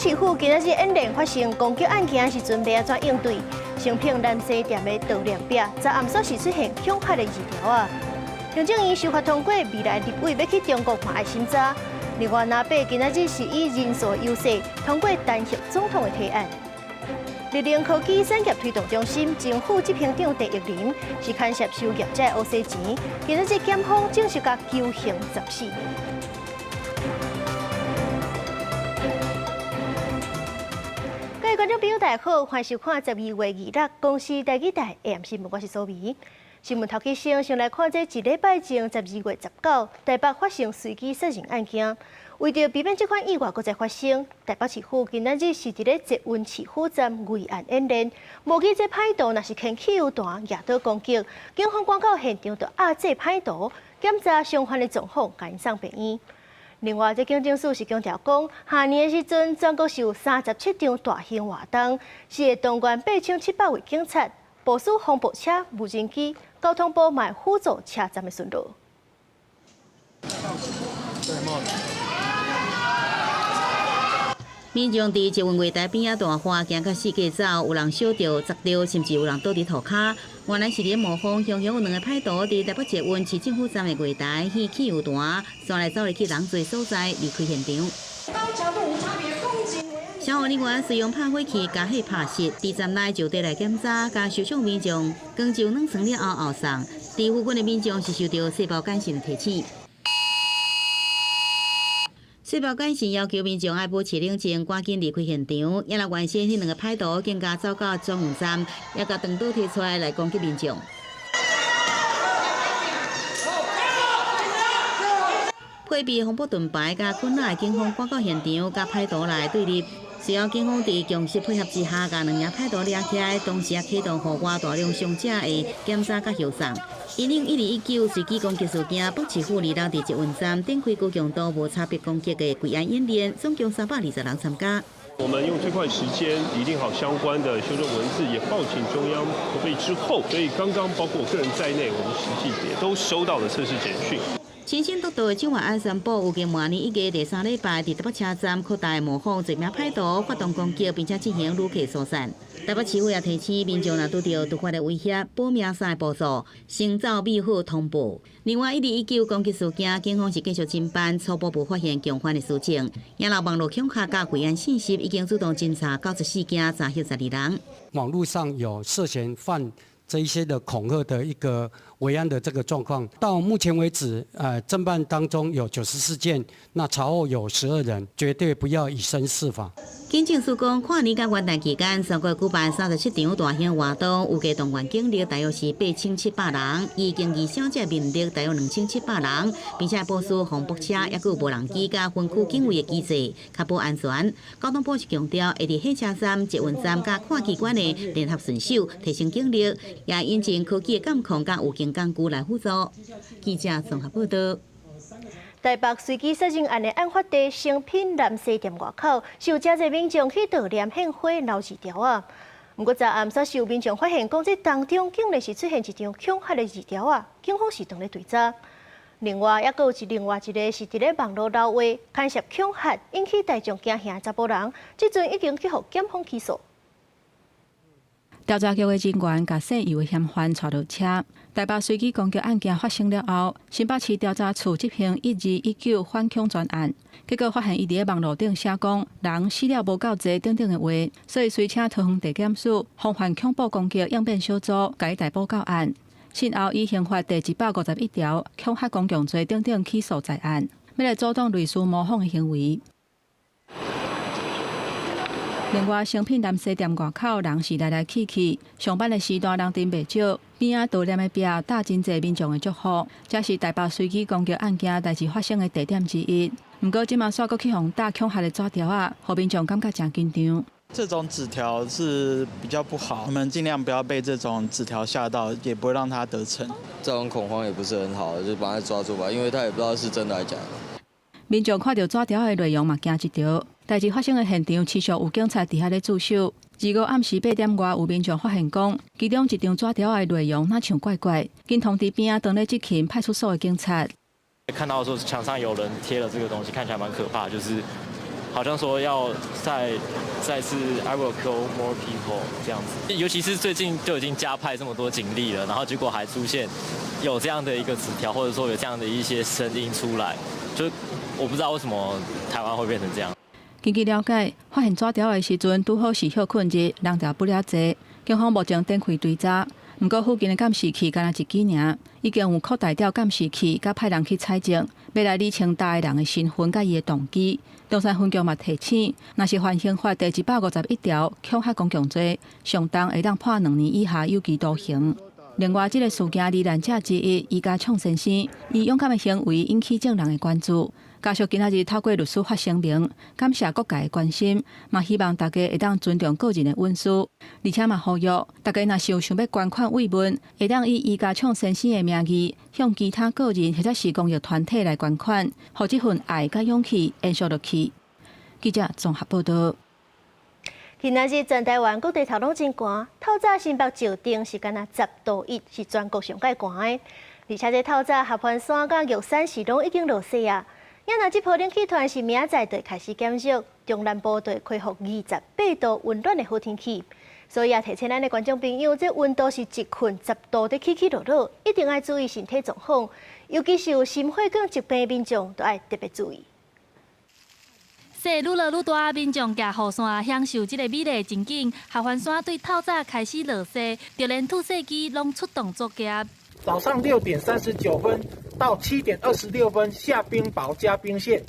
市府今仔日演练发生攻击案件时阵，要安怎应对？成品南西店的悼念壁，在暗杀时出现恐吓的字条啊！行政院修法通过，未来立委要去中国嘛爱审查。另外，南北今仔日是以人数优势通过单协总统的提案。立联科技产业推动中心政府执行长陈玉林是牵涉收业者乌西钱，今仔日检方正式甲求刑14。各位观众朋友，大家好，欢迎收看12月26公视台语台 AM 新闻，我是苏眉。新闻头起先来看这一礼拜前12月19，台北发生随机杀人案件。为着避免这款意外再发生，台北市府今仔日是伫咧捷运市府站围案演练。无记这歹徒若是牵汽油弹压倒攻击，警方赶到现场就压制歹徒，检查伤患的状况，赶送病院。另外，这警政署是强调讲，下年的时阵，全国是有37场大型活动，是会动员8700位警察、部署防暴车、无人机、交通部卖辅助车站的巡逻。民众伫捷运月台边仔大花行到四界走，有人烧着、砸着，甚至有人倒伫涂骹。原来是咧模仿，雄雄有2个歹徒伫台北捷运市政府站的月台掀汽油弹，走来走去人侪所在，离开现场。消防人员使用拍火器加火拍熄，伫站内就地来检查，甲受伤民众光就软床了后送。伫附近的民众是受到细胞感染的提醒。细胞感染要求民众爱保持冷静，赶紧离开现场。也来原先迄2个歹徒更加走到转运站，也甲长刀摕出来攻击民众。配备防暴盾牌甲棍仔，警方赶到现场，甲歹徒来对立。随后，警方伫强势配合之下，甲2名歹徒抓起来，同时也启动户外大量伤者的检查甲后送。因应1219随机攻击事件，北市府2日伫捷运站展开高强度无差别攻击的跪案演练，总共320人参加。我们用最快时间拟定好相关的修正文字，也报请中央核备之后，所以刚刚包括我个人在内，我们实际也都收到了测试简讯。新鲜督导的蒋万安宣布，有经明年1月第3礼拜，伫台北车站扩大模仿一名歹徒发动攻击，并且进行旅客疏散。台北市府也提醒民众若拄到突发的威胁，保命伞的步骤，先走秘好通报。另外，1219攻击事件，警方是继续侦办，初步无发现共犯的事情。也有网络恐吓甲跪案信息，已经主动侦查94件，查获12人。网络上有涉嫌犯这一些的恐吓的一个维安的这个状况，到目前为止，侦办当中有94件，那查获有12人，绝对不要以身试法。警政署讲，跨年甲元旦期间，全国举办37场大型活动，有计动员警力大约是8700人，以经济小姐面力大约2700人，并且部署防暴车，也有无人机甲分区警卫的机制，确保安全。交通部是强调，会伫火车站、捷运站甲看机关的联合顺手，提升警力，也引进科技的监控甲有形工具来辅助。记者综合报道。台北随机杀人案的案发地成品南西店外口，是有真侪民众去悼念献花留字条啊。不过在暗杀时，有民众发现，讲这当中竟然是出现一张恐吓的字条啊，警方是当咧追查。另外，还有另外一个是伫咧网络闹话，牵涉恐吓，引起大众惊吓的查甫人，即阵已经去互检方起诉。调查局的人员甲姓尤的嫌犯带到车。台北随机攻击案件发生了后，新北市调查处执行1219反恐专案，结果发现伊伫咧网络顶写讲人死了无够济等等的话，所以随车桃园地检署防范恐怖攻击应变小组甲伊逮捕到案。信后以刑法第151条恐吓公共罪等等起诉在案，要来阻挡类似模仿的行为。另外，成品南西店外口人是来来去去，上班的时段人丁袂少，边仔悼念的壁搭真侪民众的祝福。这是台北随机攻击案件代志发生的地点之一。不过，即马煞阁去互打恐吓的纸条啊，互民众感觉真紧张。这种纸条是比较不好，我们尽量不要被这种纸条吓到，也不会让他得逞。这种恐慌也不是很好，就把他抓住吧，因为他也不知道是真的还是假的。民众看到纸条的内容嘛惊一跳。代志发生的现场持续有警察伫遐咧驻守。25暗时8点外，有民众发现讲，其中一张纸条的内容哪像怪怪，紧通知边仔当咧执勤派出所的警察。看到说墙上有人贴了这个东西，看起来蛮可怕，就是好像说要再次 I will kill more people 这样子，尤其是最近就已经加派这么多警力了，然后结果还出现有这样的一个纸条，或者说有这样的一些声音出来，就我不知道为什么台湾会变成这样。根据了解，发现纸条的时阵，拄好是休困日，人潮不了济。警方目前展开追查，不过附近的监视器敢若一支尔，已经有扩大掉监视器，甲派人去采证，要来厘清大个人的身份甲伊的动机。中山分局嘛提醒，若是犯刑法第151条恐吓公共罪，上重会当判2年以下有期徒刑。另外，这个事件罹难者之一伊家创先生，伊勇敢的行为引起众人的关注。家属今仔日透过律师发声明，感谢各界的关心，嘛希望大家会当尊重个人的隐私，而且嘛呼吁大家若是有想要捐款慰问，会当以伊家创先生的名义，向其他个人或者是公益团体来捐款，互这份爱甲勇气延续落去。记者综合报道。今仔日全台湾各地头拢真寒，透早新北石碇是敢若10度1，是全国上介寒的。而且这透早合欢山甲玉山是拢已经落雪啊。也若这波冷气团是明仔载开始减弱，中南部就恢复28度温暖的好天气。所以提醒咱的观众朋友，这温度是一困10度的起起落落，一定要注意身体状况，尤其是有心血管疾病的民众，都要特别注意。雪愈落愈大，民众行雨伞享受这个美丽情景。合欢山对透早开始落雪，就连吐雪机拢出动作业。早上6点39分到7点26分下冰雹加冰线，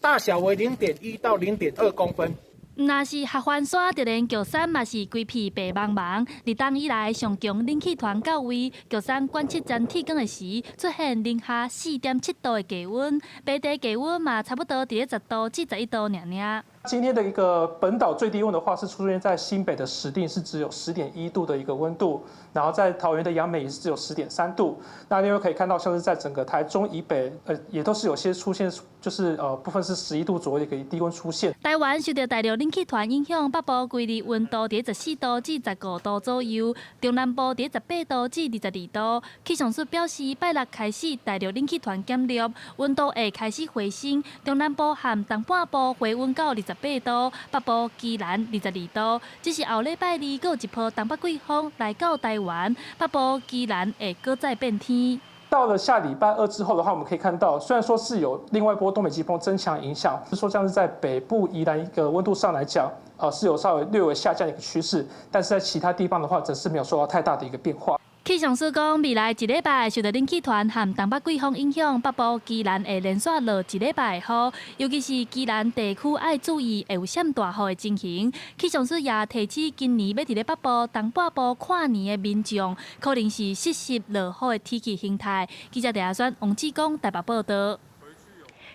大小为0.1到0.2公分。若是合欢山，就连玉山嘛是规片白茫茫。入冬以来上强冷气团到位，玉山观测站天光的时出现零下4.7度的低温，北地低温嘛差不多伫10度至11度尔。今天的一个本岛最低温的话，是出现在新北的石碇，是只有10.1度的一个温度，然后在桃园的杨梅也是只有10.3度。那另外可以看到，像是在整个台中以北，也都是有些出现，就是部分是11度左右的一个低温出现。台湾受到大陆冷气团影响，北部规日温度伫14度至15度左右，中南部伫18度至22度。气象署表示，拜六开始大陆冷气团减弱，温度会开始回升，中南部和东半部回温到28度，北部宜兰22度。只是后礼拜2有一波东北季风来到台湾，北部宜兰会搁再变天。到了下礼拜2之后的话，我们可以看到，虽然说是有另外一波东北季风增强影响，是说像是在北部宜兰一个温度上来讲，是有稍微略微下降的一个趋势，但是在其他地方的话，则是没有受到太大的一个变化。气象署讲，未来1礼拜受到冷气团和东北季风影响，北部宜兰会连续落1礼拜的雨，尤其是宜兰地区要注意会有闪大雨的情形。气象署也提醒今年要伫咧北部、东半部跨年的民众，可能是湿湿落雨的天气形态。记者陈亚轩、王志光台北报道。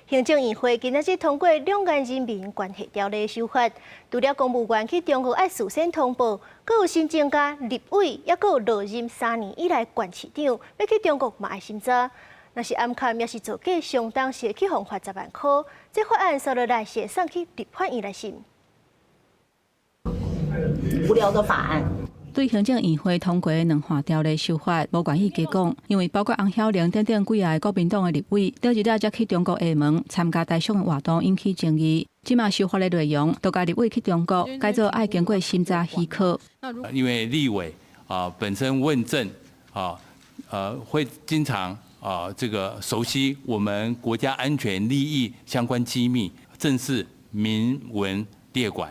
行政院会今仔日通过《两岸人民关系条例》修法，除了公务员去中国要事先通报，阁有新增加立委，也阁有落任3年以来县市长要去中国嘛爱审查。若是暗砍，也是造假，相当是会去罚10万块。这法案收落来是送去立法院来审。无聊的法案。对行政院会通过的2项条例修法无愿意加讲，因为包括洪晓玲等等几个国民党的立委，昨日才去中国厦门参加台商的活动，引起争议。即马修法的内容，都甲立委去中国，改做爱经过审查许可。因为立委本身问政会经常这个熟悉我们国家安全利益相关机密，正是明文列管，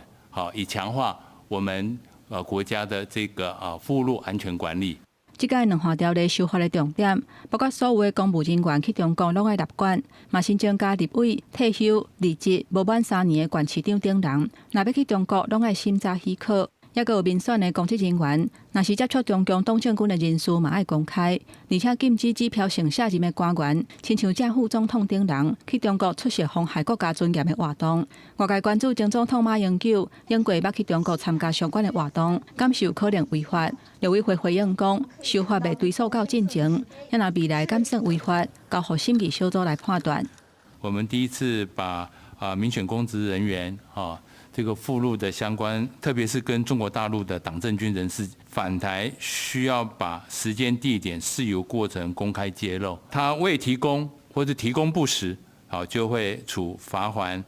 以强化我们国家的这个附录安全管理。即个2项条例修法的重点，包括所有的公务人员去中国拢爱立管，嘛新增加立委、退休、离职无满3年的县市长等人，若要去中国拢爱审查许可。也有民选的公职人员，若是接触中共党政军的人士嘛爱公开，而且禁止支票上下任的官员，亲像正副总统等人去中国出席妨害国家尊严的活动。外界关注前总统马英九因过捌去中国参加相关的活动，敢是有可能违法？陆委会回应讲，修法未追溯到进前，也若未来敢算违法，交予审议小组来判断。我们第一次把民选公职人员这个附录的相关，特别是跟中国大陆的党政军人士返台，需要把时间、地点、事由、过程公开揭露。他未提供或者提供不实，就会处罚锾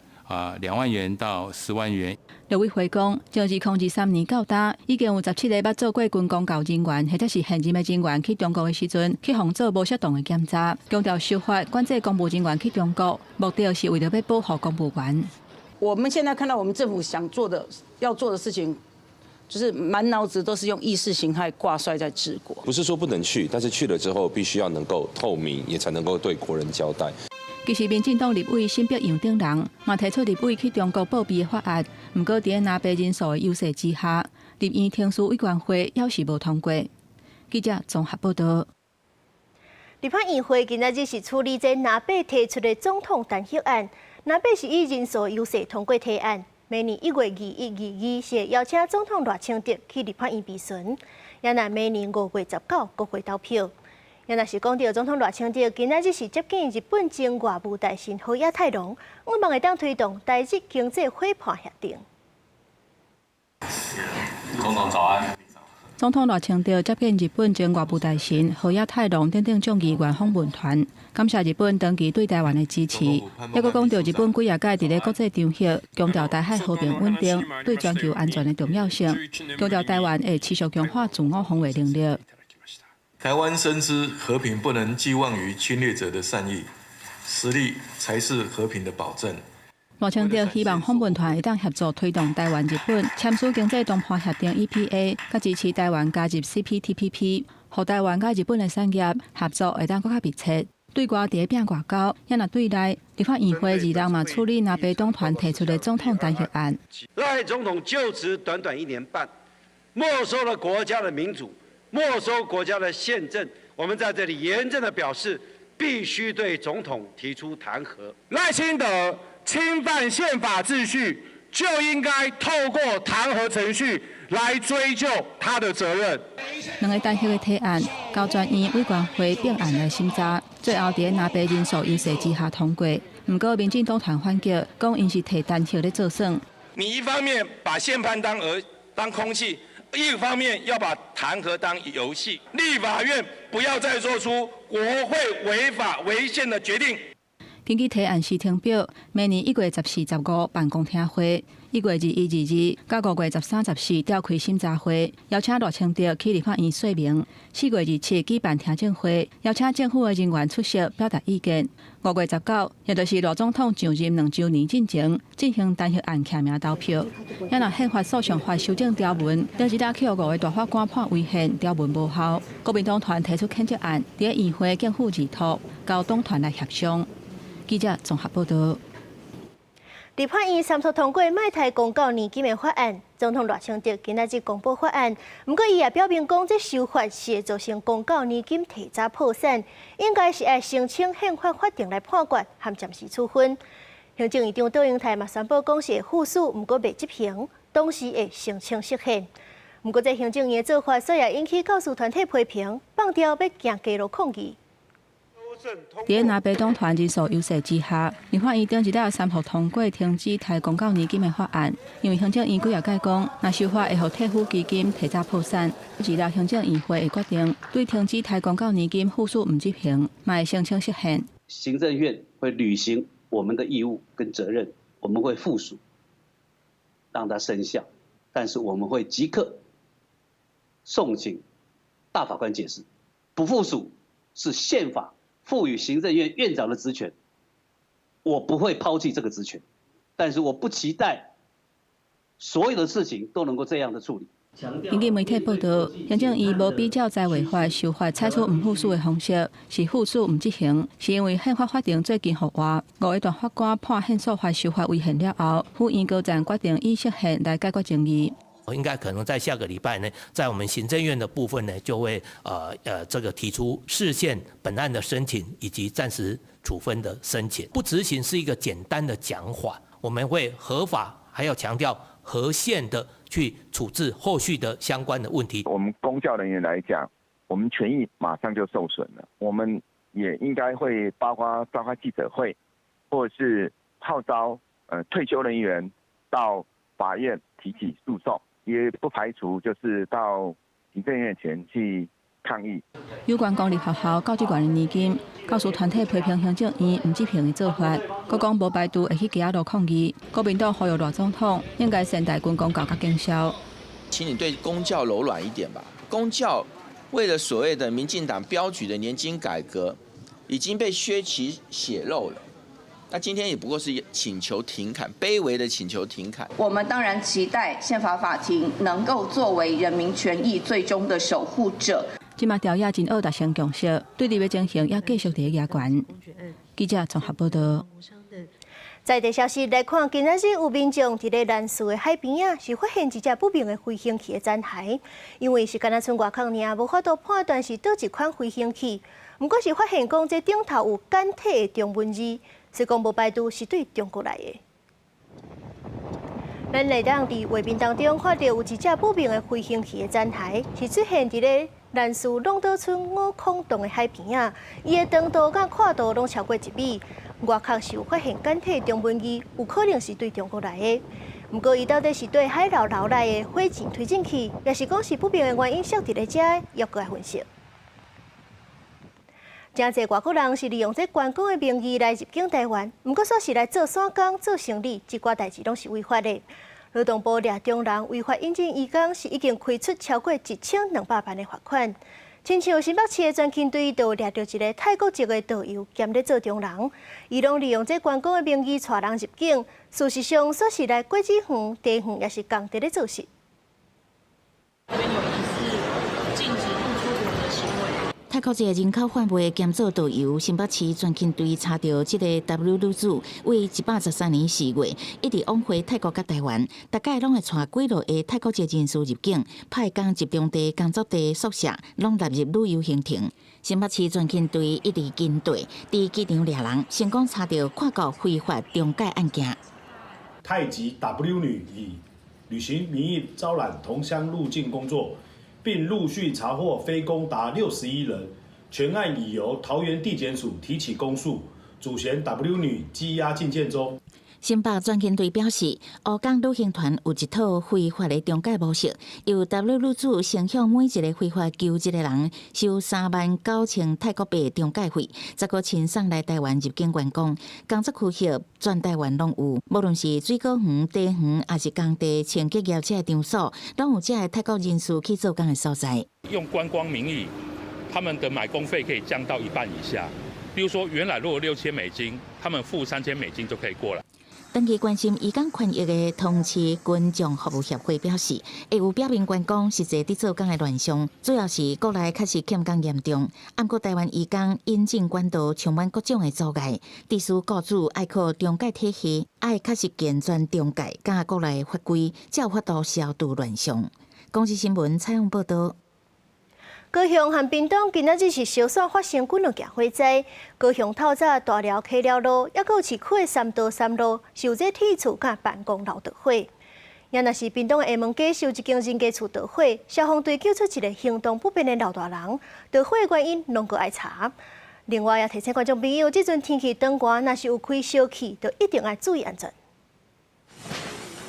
2万元到10万元。陆委会讲，从2023年到今，已经有17个捌做过军公教人员或者是现任的人员去中国的时阵，去防做无适当的检查，强调修法管制公务人员去中国，目的是为了要保护公务员。我们现在看到我们政府要做的事情，就是满脑子都是用意识形态挂帅在治国。不是说不能去，但是去了之后必须要能够透明，也才能够对国人交代。其实，民进党立委新北杨定人嘛提出立委去中国报备的法案，不过在拿白人数的优势之下，立院听书委员会要是无通过。记者综合报道。立法院会今仔日是处理这拿白提出的总统弹劾案，拿白是以人数优势通过提案。明年1月21、22是邀请总统赖清德去立法院备询，也乃明年5月19国会投票。也若是讲到总统赖清德今仔日是接见日本前外务大臣河野太郎，我望会当推动台日经济伙伴协定。总统早安。总统赖清德接见日本前外务大臣河野太郎等众议员访问团，感谢日本长期对台湾的支持，也佫讲到日本几啊届伫咧国际场合强调台海和平稳定对全球安全的重要性，强调台湾会持续强化自我防卫能力。台湾深知和平不能寄望于侵略者的善意，实力才是和平的保证。赖清德希望访问团会当协助推动台湾、日本签署经济同伴协定 EPA， 甲支持台湾加入 CPTPP， 互台湾甲日本的产业合作会当更加密切。对外伫拼外交，也若对内，立法院会2日嘛处理南北党团提出的总统弹劾案。赖总统就职短短1年半，没收了国家的民主，没收国家的宪政。我们在这里严正的表示，必须对总统提出弹劾。赖清德侵犯宪法秩序，就应该透过弹劾程序来追究他的责任。2个弹劾的提案，交专院委员会并案来审查，最后伫南北人数优势之下通过。不过，民进党团反击，讲因是提弹劾咧做算。你一方面把宪判当空气，一方面要把弹劾当游戏。立法院不要再做出国会违法违宪的决定。根据提案时程表，明年1月14、15办公听会，1月21、22到5月13、14召开审查会，邀请赖清德去立法院说明。4月27举办听证会，邀请政府的人员出席表达意见。5月19，也就是赖总统上任2周年进前，进行弹劾案签名投票。也若宪法诉讼法修正条文，对一打 Q5的大法官判违宪，条文无效。国民党团提出谴责案，伫议会更付委托交党团来协商。记者综合报道。立法院3读通过卖台公告年金的法案，总统赖清德今仔日公布法案，不过伊也表明讲，这修法是会造成公告年金提早破产，应该是爱申请宪法法庭来判决，和暂时处分。行政院长杜英泰嘛宣布讲是会复诉，不过未执行，当时会申请释宪。不过这行政院的做法，虽然引起教师团体批评，放调要行街路抗议。伫南北党团人数优势之下，立法院顶一日3读通过停止台公告年金的法案，因为行政院几啊届讲，若修法会互退抚基金提早破产。2日行政院会决定对停止台公告年金复诉唔执行，嘛会申请释宪。行政院会履行我们的义务跟责任，我们会复属，让它生效，但是我们会即刻送请大法官解释，不复属是宪法赋予行政院院长的职权，我不会抛弃这个职权，但是我不期待所有的事情都能够这样的处理。根据媒体报道，行政院无比照在违法修法采取唔复诉的方式，是复诉唔执行，是因为宪法法庭最近复话，5位大法官判宪诉法修法违宪了后，府院高层决定以释宪来解决争议。应该可能在下个礼拜呢，在我们行政院的部分呢，就会这个提出释宪本案的申请以及暂时处分的申请。不执行是一个简单的讲法，我们会合法，还要强调合宪的去处置后续的相关的问题。我们公教人员来讲，我们权益马上就受损了，我们也应该会包括召开记者会，或者是号召退休人员到法院提起诉讼。也不排除就是到行政院前去抗议。有关公立学校教职员的年金，教师团体批评行政院唔执行的做法，国讲无排除会去街路抗议。国民党呼吁赖总统应该先带军工教甲警消。请你对公教柔软一点吧。公教为了所谓的民进党标举的年金改革，已经被削其血肉了。那今天也不过是请求停砍，卑微的请求停砍。我们当然期待宪法法庭能够作为人民权益最终的守护者。即马调查真恶达成共识，对立的情形也继续伫野关。记者综合报道。在地消息来看，今仔日有民众伫咧南势的海边啊，是发现一只不明的飞行器的残骸，因为是敢若剩外壳尔，无法度判断是倒一款飞行器。不过是发现讲这顶头有简体的中文字，是讲无排除是对中国来的。咱内当伫画面当中看到有一只不明的飞行器的残骸，是出现伫咧南势龙岛村5孔洞的海边啊，伊的长度甲宽度拢超过1米。外壳是有发现简体中文字，有可能是对中国来的。不过，伊到底是对海捞来的火箭推进器，也是讲是不明的原因设伫咧遮，要过来分析。真侪外国人是利用这观光的名义来入境台湾，不过说是来做散工、做生理，这寡代志拢是违法的。劳动部掠中人违法引进移工，是已经开出超过1200万的罚款。亲像新北市的专勤队就掠到一个泰国籍的导游兼咧做中人，伊拢利用这观光的名义带人入境，事实上说是来果子园、茶园也是共伫咧做事。泰国籍人口贩卖兼做导游，新北市专勤队查到这个 W 女子为113年4月一直往回泰国甲台湾，大概拢会带几落的泰国籍人士入境，派工集中地、工作地、宿舍，拢纳入旅游行程。新北市专勤队一直跟队，伫机场掠人，成功查到跨国非法中介案件。泰籍 W 女以旅行名义招揽同乡入境工作。并陆续查获非公达61人，全案已由桃园地检署提起公诉，主嫌 W 女羁押禁见中。新北专勤队表示，乌港旅行团有一套非法的中介模式，由 W 女子先向每一个非法求职的人收39000泰国币中介费，再个请送来台湾入境员工，工作区域全台湾拢有，无论是水果园、茶园，还是工地、清洁业者的场所，拢有这的泰国人士去做工的所在。用观光名义，他们的买工费可以降到1半以下。比如说，原来如果$6000，他们付$3000就可以过了。长期关心移工权益的通市军众服务协会表示，会有表明员工实际伫做工的乱象，主要是国内确实欠工严重。不过台湾移工引进管道充满各种的阻碍，必须雇主爱靠中介体系，爱确实健全中介，甲国内法规，才有法度消除乱象。公视新闻采访报道。高雄和屏东今仔日是相线发生几两件火灾。高雄透早大寮溪寮路，还有市区的三道三路，受这铁厝甲办公楼着火。也若是屏东的下门街受一间人家厝着火，消防队救出一个行动不便的老大人，着火的原因拢搁爱查。另外也提醒观众朋友，这阵天气转寒，若是有开烧气，就一定要注意安全。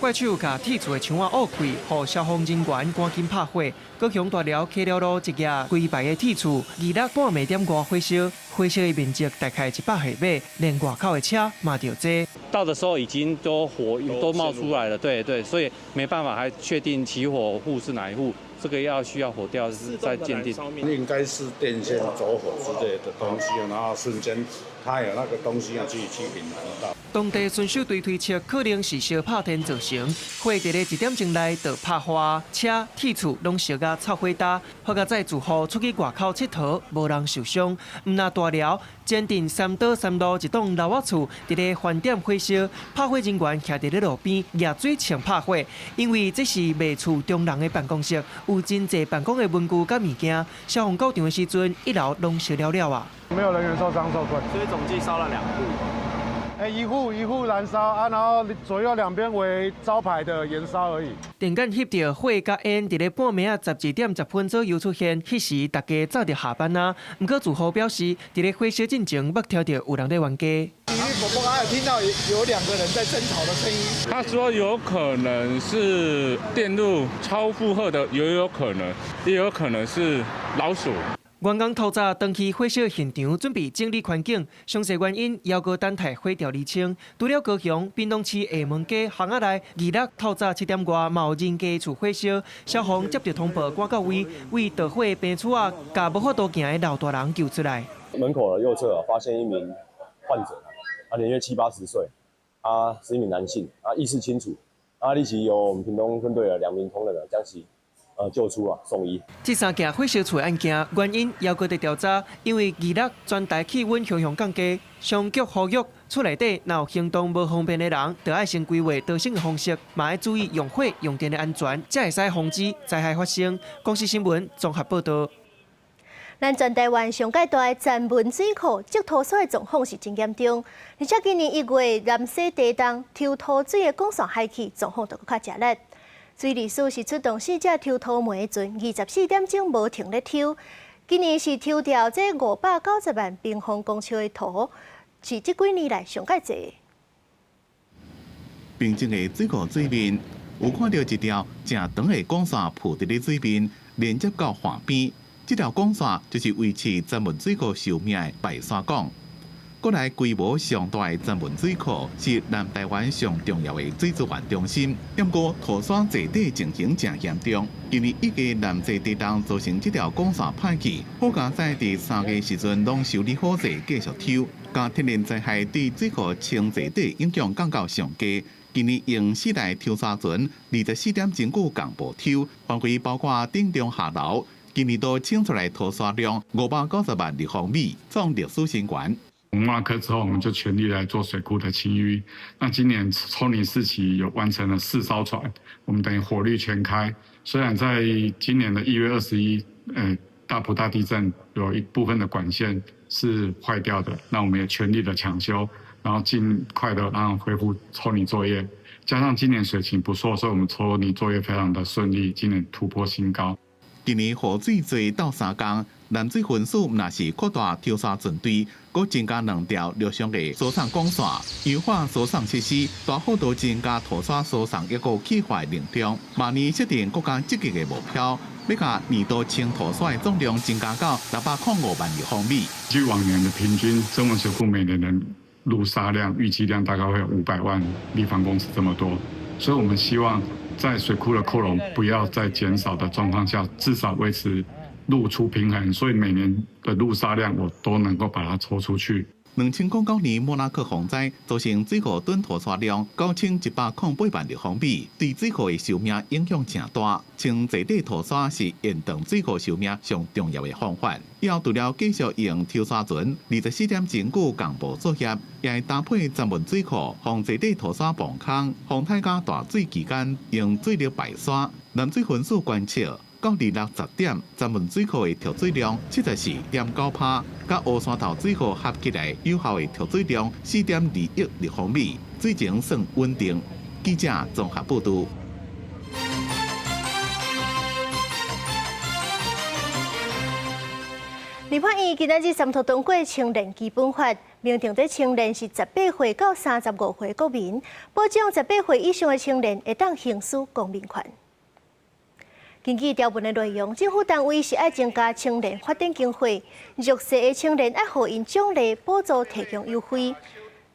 怪手甲铁厝的窗仔挖开，互消防人员赶紧拍火。高雄大寮溪寮路一架规排的铁厝，2日半暝点外火烧，火烧的面积大概100平米，连外口的车嘛着多。到的时候已经火都冒出来了，对，所以没办法还确定起火户是哪一户。这个需要火调是在鉴定，应该是电线走火之类的东西，然后瞬间它有那个东西要去引燃到。当地巡守队推测可能是烧拍电造成，火伫咧1点钟内就拍花，车、铁厝拢烧甲臭火大，好甲在住户出去外口佚佗，无人受伤。毋那大寮坚定三岛三路一栋老屋厝伫咧饭店火烧，拍火人员徛伫咧路边热水枪拍火，因为这是卖厝中人的办公室。有真侪办公的文具甲物件，消防到场的时阵，1楼拢烧了啊。没有人员受伤受困，所以总计烧了2户。一户燃烧啊，然后左右两边为招牌的燃烧而已。电眼翕到火甲烟伫咧半暝啊12点10分左右出现，迄时大家早就下班啊。不过住户表示，伫咧火烧进前，捌听到有人在冤家。我还有听到有2个人在争吵的声音。他说有可能是电路超负荷的，也有可能是老鼠。员工透早登去火烧现场，准备整理环境。详细原因要告等待火调厘清。除了高雄、滨东市厦门街巷仔内，26透早7点外，嘛有人家厝火烧，消防接到通报赶到位，为导火的病厝啊，甲无法度行的老大人救出来。门口的右侧发现一名患者，年约70、80岁，是一名男性，意识清楚，立即由我们屏东分队的2名同仁将其救出送医。这3件火烧厝案件原因还搁在调查，因为26全台气温向降低，上局呼吁厝内底若有行动无方便的人，就要先规划逃生的方式，嘛要注意用火用电的安全，才会使防止灾害发生。公视新闻综合报道。咱全台湾上界大的站文水库积土水的状况是真严重，而且今年1月南西地动抽土水的广线海气状况就搁较热烈。水利署是出动4只抽土煤船，24点钟无停咧抽。今年是抽掉这590万平方公尺的土，是这几年来上界侪。平静的水库水面，有看到一条正长的广线铺伫咧水面，连接到岸边。这条广线就是维持站文水库寿命的白沙港。国内规模上大的站文水库是南台湾上重要的水资源中心，不过土山坐底情形正严重。今年1月南西地动造成这条广线歹去，好佳在伫3月时阵拢修理好势，继续抽。甲天然灾害对水库清坐底影响降到上低。今年用4台抽沙船，24点钟久共步抽，范围包括顶中下楼。今年都清出来土沙量590万立方米，创历史新高。我们挖坑之后，我们就全力来做水库的清淤。那今年抽泥4期有完成了4艘船，我们等于火力全开。虽然在今年的1月21，大埔大地震有一部分的管线是坏掉的，那我们也全力的抢修，然后尽快的让恢复抽泥作业。加上今年水情不错，所以我们抽泥作业非常的顺利，今年突破新高。今年雨水最到3天，南水分数若是扩大抽沙船队，佮增加2条陆上的疏散广线，优化疏散设施，大幅度增加土沙疏散一个气化能量。明年设定国家积极的目标，要把年度清土沙的总量增加到605万立方米。据往年的平均，中文水库每年的陆沙量预计量大概会有500万立方公尺这么多，所以我们希望在水库的扩容不要再减少的状况下，至少维持陆出平衡，所以每年的陆沙量我都能够把它抽出去。2009年莫拉克洪灾造成水库吨土沙量9108万立方米，对水库的寿命影响正大。清坐底土沙是延长水库寿命上重要的方法。以后除了继续用抽沙船24点钟久共步作业，也会搭配站文水库，防坐底土沙崩坑，防太加大水期间用水力排沙。南水分数观测。到26、10点，站文水库的调水量74.9%，甲乌山头水库合起来有效的调水量4.2亿立方米，水情算稳定。记者综合报道。立法院今仔日3读通过青年基本法，明定这青年是18岁到35岁国民，保障18岁以上的青年会当行使公民权。根据条文的内容，政府单位是要增加青年发展经费，弱势的青年要互因奖励补助提供优惠。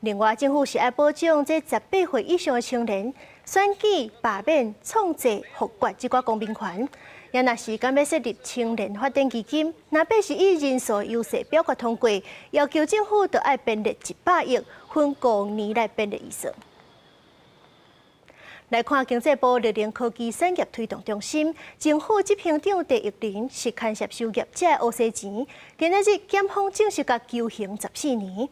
另外，政府是要保障这18岁以上的青年选举、罢免、创制、复决这寡公民权。也若是敢要设立青年发展基金，若必是以人数优势表决通过，要求政府就要编列100亿，分5年来编列预算。来看经济部绿能科技产业推动中心，政府执行长陈玉玲是牵涉收业者的乌西钱，今仔日检方正式甲求刑14年。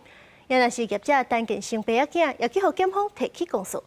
也若是业者单件生病仔囝，也去互检方提起公诉。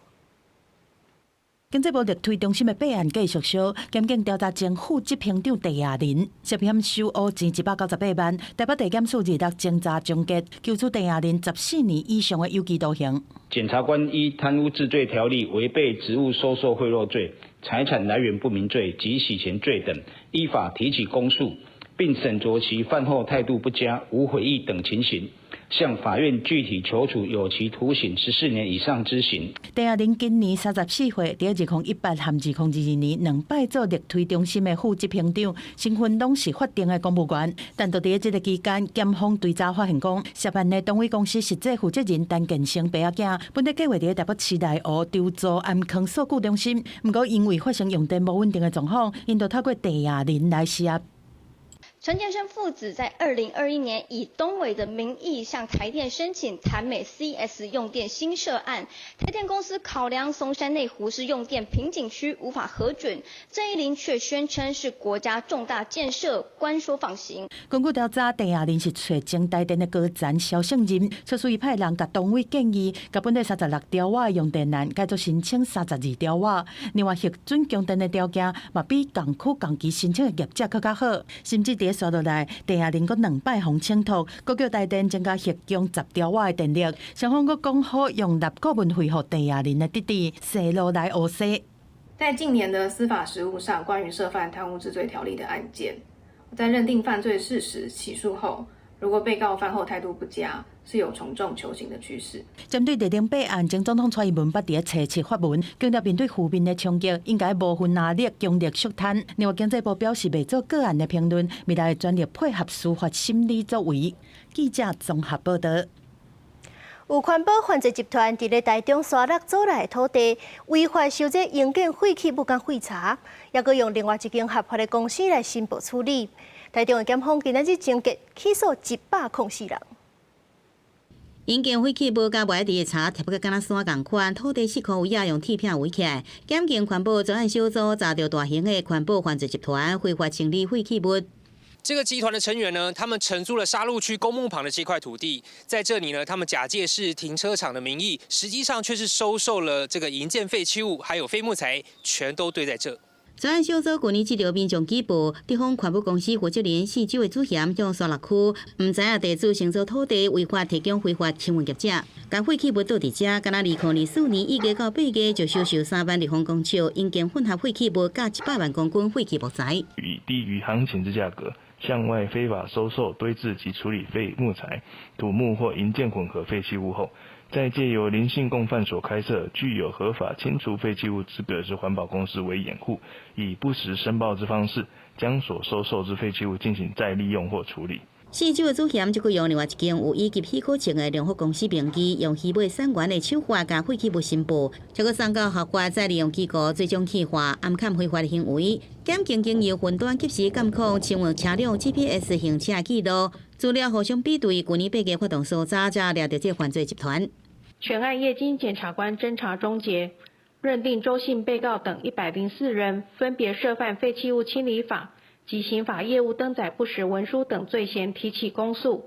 经济部绿推中心的备案继续烧，检警调查政府执行长陈亚玲涉嫌收乌钱198万，台北地检署日侦查终结，求处陈亚玲14年以上的有期徒刑。检察官依贪污治罪条例违背职务收受贿赂罪、财产来源不明罪及洗钱罪等，依法提起公诉，并审酌其犯后态度不佳、无悔意等情形，向法院具体求处有期徒刑14年以上之刑。陈亚玲今年34岁，在2018和2022年2摆做力推中心的副执行长，身份拢是法定的公务员。但就在这个期间，检方追查发现讲，涉案的东伟公司实际负责人陈建成爸仔囝，本来计划在台北市内湖筹租安康数据中心，不过因为发生用电无稳定的状况，因就透过陈亚玲来施压。陈建生父子在2021年以东伟的名义向台电申请台美 CS 用电新设案，台电公司考量松山内湖是用电瓶颈区，无法核准，郑义林却宣称是国家重大建设，关说放行。根据调查，陈亚玲是找前台电的高层肖胜任，出属于派人甲东伟建议，甲本地36条瓦的用电案改作申请32条瓦，另外核准供电的条件嘛比港区港期申请的业者更加好，甚至在刷落来，陈亚玲阁2摆互请托，阁叫台电增加核供10条瓦的电力，双方阁讲好用纳顾问费予陈亚玲的弟弟细路来学习。在近年的司法实务上，关于涉犯贪污治罪条例的案件，在认定犯罪事实、起诉后，如果被告犯后态度不佳，是有从重求刑的趋势。针对地定备案，前总统蔡英文捌伫初七发文，强调面对负面的冲击，应该无分哪力，强力肃贪。另外，经济部表示未做个案的评论，未来专力配合司法审理作为。记者综合报道。有环保犯罪集团伫咧台中沙鹿租来的土地，违法收这营建废弃物甲废茶，也阁用另外一间合法的公司来申报处理。台中的检方今仔日侦结起诉104人。营建废弃物甲卖地的茶贴个敢若山共款，土地4块有野用铁片围起来。检警环保专案小组查到大型的环保犯罪集团非法清理废弃物。这个集团的成员呢，他们承租了沙鹿区公墓旁的这块土地，在这里呢，他们假借是停车场的名义，实际上却是收受了这个营建废弃物，还有废木材，全都堆在这。专案小组去年接到民众举报，地方环保公司负责人4周的主嫌向沙鹿区唔知影地主承租土地违法提供非法清运业者，将废弃物倒伫遮，敢若2024年1月到8月就销售3万立方公尺营建混合废弃物，甲100万公斤废弃木材，以低于行情之价格向外非法收受、堆置及处理废木材、土木或营建混合废弃物后，再借由邻性共犯所开设具有合法清除废弃物资格之环保公司为掩护，以不实申报之方式，将所收受之废弃物进行再利用或处理。4周的主嫌就用另外一间有以及许可证的联合公司名义，用虚伪散源的手法甲废弃物申报，再搁送到合法再利用机构最终起划暗砍非法的行为。检警经由分段及时监控清运车辆 GPS 行车记录资料互相比对，去年8月发动搜查，才抓到这犯罪集团。全案业经检察官侦查终结，认定周姓被告等104人分别涉犯废弃物清理法及刑法业务登载不实文书等罪嫌提起公诉，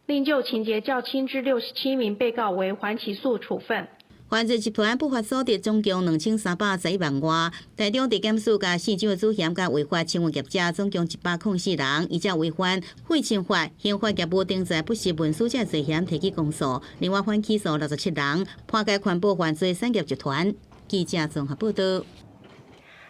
另就情节较轻之67名被告为缓起诉处分。犯罪集团不法所得总共2311万外，台中地检署甲4周的主嫌甲违法清运业者总共104人，以及违反废清法、刑法业务登载不实文书这罪嫌提起公诉，另外反起诉67人，判解环保犯罪产业集团。记者综合报道。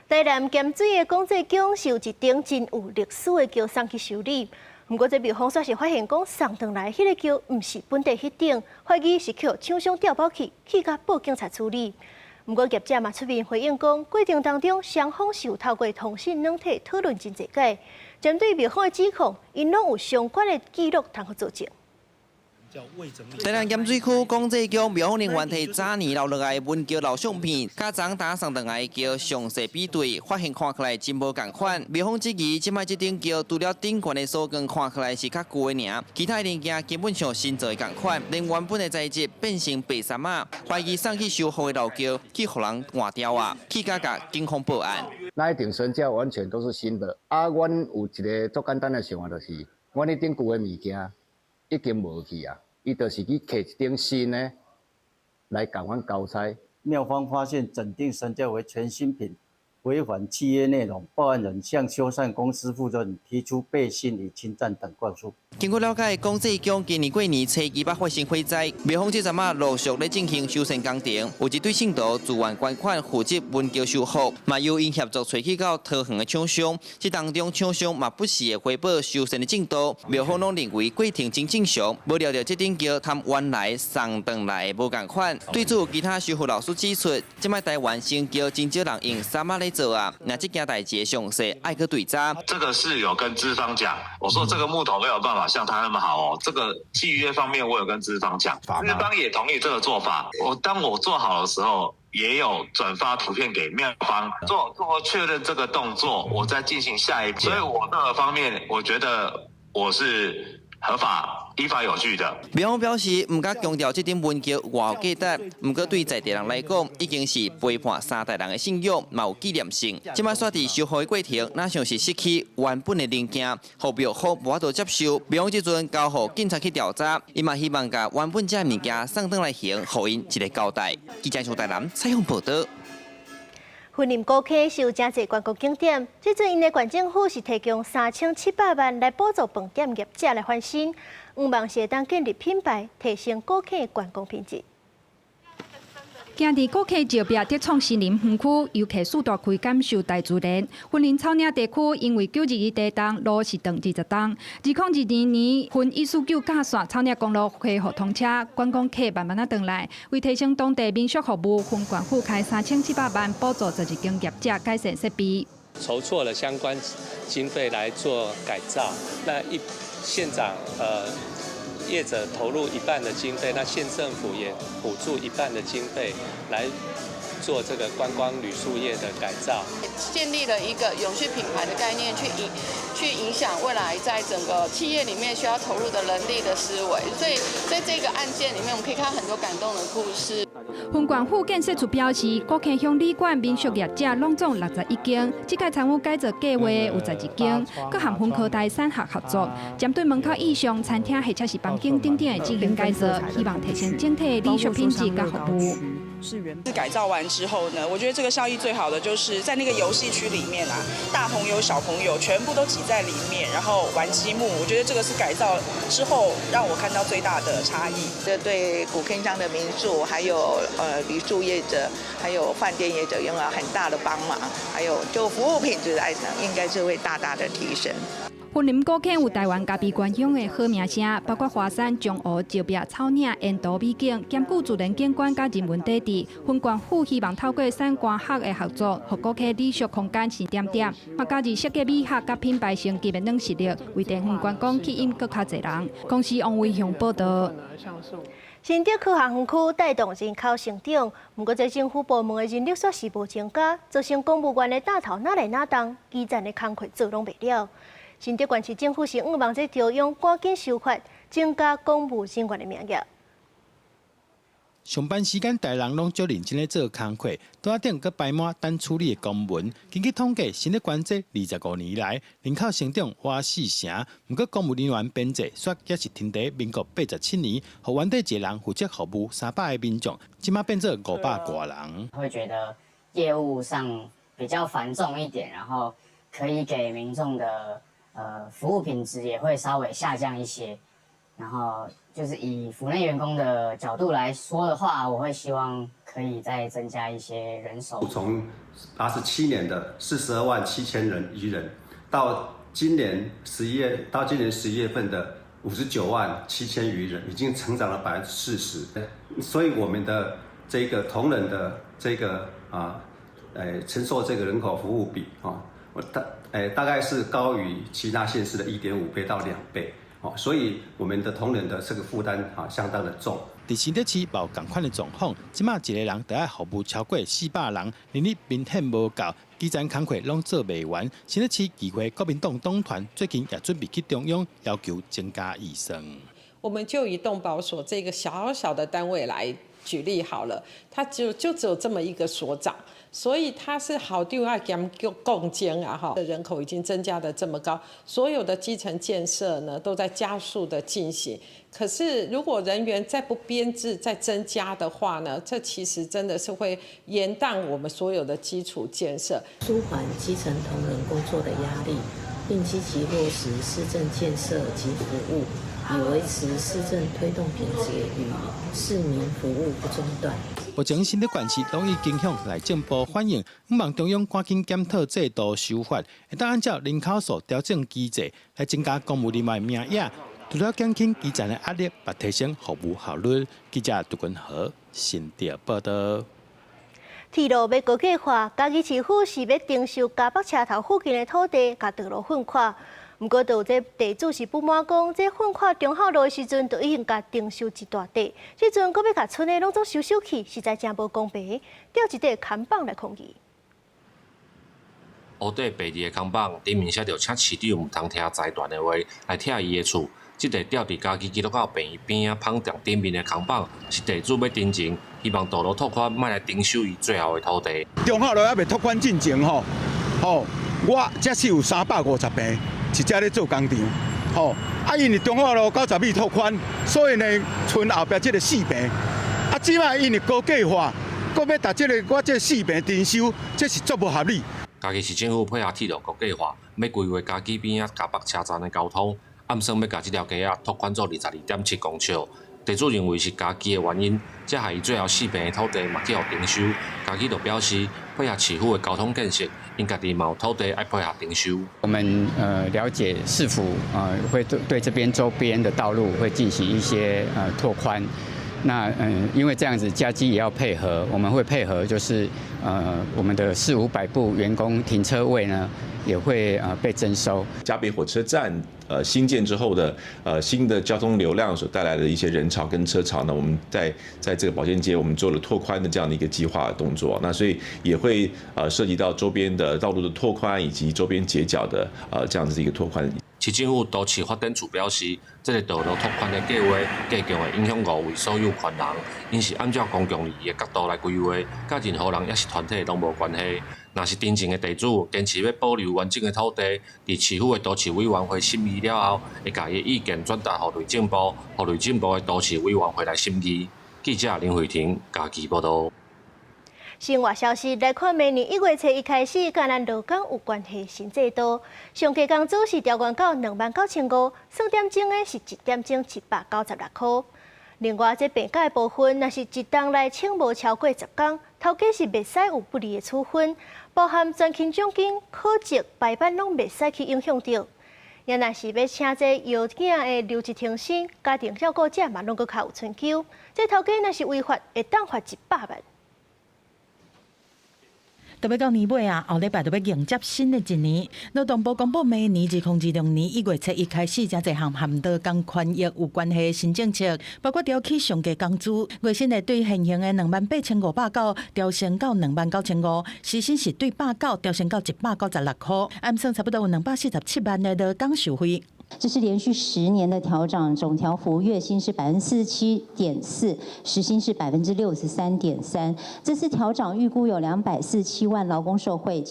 台南咸水的港济宫是有一顶真有历史的桥送去修理，不过这庙方说是发现讲送上来迄个桥唔是本地迄顶，怀疑是靠厂商调包去甲报警察处理。不过业者嘛出面回应讲，过程当中双方是有透过通讯软体讨论真侪解，针对庙方的指控，因拢有相关的记录通去作证。台南咸水区港济宫庙方人员摕早年留落来文桥老相片，甲昨打送上来的桥详细比对，发现看起来真无共款。庙方质疑，即摆这顶桥除了顶悬的锁根看起来是较旧的尔，其他零件基本上新做的共款，连原本的材质变成白砂马，怀疑送去修好的老桥去互人换掉啊，去甲警方报案。那一顶绳架完全都是新的，阮有一个足简单的想法，就是阮那顶旧的物件已经无去啊。伊就是去摕一顶新的来甲阮交差。庙方发现整顶绳架为全新品，违反契约内容，报案人向修缮公司负责人提出背信与侵占等告诉。经过了解，公祭宫今年过年初2发生火灾，庙方这阵啊陆续咧进行修缮工程，有一对信徒自愿捐款负责文桥修复，嘛由因协助找去到桃园的厂商，这当中厂商嘛不时会回报修缮的进度，庙方拢认为过程真正常，无料到这顶桥他们原来送回来无共款。对此，其他修复老师指出，即摆台湾新桥真少人用沙马来做啊，那这件代志详细爱去对查。这个是有跟资方讲，我说这个木头没有办法像他那么好哦，这个契约方面我有跟资方讲，资方也同意这个做法。当我做好的时候，也有转发图片给庙方做确认这个动作，我再进行下一步。所以我这个方面，我觉得我是合法、依法有据的。庙方表示，唔敢强调这顶文桥偌有价值，不过对在地人来讲，已经是陪伴3代人的信仰，嘛有纪念性。即摆煞伫修复的过程，哪像是失去原本的零件，互庙方无法度接受。庙方即阵交予警察去调查，伊嘛希望甲原本这物件送转来还，互因一个交代。记者从台南采访报道。云林高溪是有真侪观光景点，即阵因的县政府是提供3700万来补助饭店业者来翻新，希望是会当建立品牌，提升高溪的观光品质。行伫高溪石壁德创森林园区，游客速度可以感受大自然。云林草岭地区因为921地震，路是断20档。2022年分149架线草岭公路恢复通车，观光客慢慢啊回来。为提升当地民俗服务，分县府开3700万补助11间业者改善设备。筹措了相关经费来做改造，那县长业者投入1半的经费，那县政府也补助1半的经费来做这个观光旅宿业的改造，建立了一个永续品牌的概念，去影响未来在整个企业里面需要投入的人力的思维。所以在这个案件里面，我们可以看到很多感动的故事。分县府建设处表示，高溪乡旅馆民宿业者拢总61间，这届参与改造计划有11间，佮和分科大3校合作，针对门口以上餐厅或者是房间等等的进行改造，希望提升整体的旅宿品质佮服务。改造完之后呢，我觉得这个效益最好的就是在那个游戏区里面啊，大朋友小朋友全部都挤在里面，然后玩积木。我觉得这个是改造之后让我看到最大的差异。这对古坑乡的民宿，还有旅宿业者，还有饭店业者有很大的帮忙，还有就服务品质来讲，应该是会大大的提升。云林高溪有台湾咖啡观乡的好名声，包括华山、中湖、石壁、草岭、沿途美景，兼顾自然景观甲人文底蕴。分县府希望透过产官学的合作，互高溪旅宿空间是点点，嘛加入设计美学甲品牌升级的软实力，为地方观光吸引更较侪人。公司王伟雄报道。新竹科学园区带动人口成长，不过在政府部门的人力却是无增加，造成公务员的大头哪来哪动，基层的工课做拢袂了。新竹县市政府是希望这调用赶紧修法，增加公务人员的名额。上班时间，大人拢足认真咧做工课，桌顶佮摆满等处理的公文。根据统计，新竹县这25年来人口成长约4成，不过公务人员编制却也是停在民国87年，互原地一人负责服务300个民众，即马变做500多人。会觉得业务上比较繁重一点，然后可以给民众的服务品质也会稍微下降一些。然后就是以府内员工的角度来说的话，我会希望可以再增加一些人手。从87年的42万7000人余人，到今年11月份的59万7000余人，已经成长了40%。所以我们的这个同仁的这个承受这个人口服务比大概是高于其他县市的1.5倍到2倍。所以我们的同仁的这个负担相当的重。在新竹市有同款的状况，即马一个人就要服务超过400人，人力明显无够，基层工课拢做袂完。新竹市议会国民党党团最近也准备去中央要求增加预算。我们就以动保所这个小小的单位来举例好了，他就只有这么一个所长。所以它是好地方跟共建啊，哈，人口已经增加的这么高，所有的基层建设呢都在加速的进行。可是如果人员再不编制、再增加的话呢，这其实真的是会延宕我们所有的基础建设，舒缓基层同仁工作的压力，并积极落实市政建设及服务，以维持市政推动品质与市民服务不中断。目前新的管市拢已经向内政部反映，希望中央赶紧检讨制度修法，会当按照人口数调整机制来增加公务人员名额，除了减轻基层的压力，也提升服务效率。记者杜君和新竹报道。铁路要高架化，嘉义市府是要征收嘉北车头附近的土地，甲道路混跨。不过，就有这地主是不满讲，这混跨中孝路的时阵，就已经甲征收一大地，即阵搁要甲村的拢总收去，实在真无公平。吊一块看板来抗议。乌底白字的看板，顶面写着请市长唔通听财团的话来拆伊的厝。即个吊伫嘉义基督教病院边啊胖店顶面的看板，是地主要တင်情，希望道路拓宽，莫来征收伊最后的土地。中孝路还未拓宽进前我这是有350平。一只咧做工厂，因为中华路90米拓宽，所以呢，村后壁这个4平，即摆因为高架化，搁要把我这4平征收，这是足无合理。嘉义市政府配合铁路高架化，要规划嘉义边嘉北车站的交通，暗算要把这条街啊拓宽做22.7公尺。地主认为是嘉义的原因，才害伊最后4平的土地嘛去互征收。嘉义就表示，配合市府的交通建设。因家己嘛有土地要配合征收。我们了解市府会对这边周边的道路会进行一些拓宽。那因为这样子嘉基也要配合，我们会配合，就是我们的400-500部员工停车位呢也会被征收。嘉北火车站新建之后的新的交通流量所带来的一些人潮跟车潮呢，我们在这个保健街我们做了拓宽的这样的一个计划动作，那所以也会涉及到周边的道路的拓宽以及周边街角的这样子的一个拓宽。市政府都市发展处表示，这个道路拓宽的计划加强会影响5位所有权人，因是按照公共利益的角度来规划，甲任何人也是团体拢无关系。若是真正的地主坚持要保留完整的土地，伫市府的都市委员会审议了后，会把伊的意见转达予内政部，予内政部的都市委员会来审议。记者林慧婷嘉义报道。生活消息来看，明年1月初一开始，甲咱劳工有关系新制度，上加工资是调悬到29500，算点钟的是1点钟796块。另外，这病假的部分，若是一档内请无超过10天，头家是袂使有不利的处分，包含专勤奖金、考绩、排班拢袂使去影响到。也若是要请这幼囝的留职停薪，家庭照顾者嘛拢搁较有春秋。这头家若是违法，会当罚100万。特别到年尾啊，后礼拜就要迎接新的一年。劳动部公布明年2020年1月初一开始，真侪项含劳工权益有关系的新政策，包括调起上加工资，月薪会对现行的28590调升到29500，时薪是对190调升到196块，按算差不多有247万的劳工受惠。这是连续10年的调涨，总调幅月薪是47.4%，时薪是63.3%。这次调涨预估有247万劳工受惠。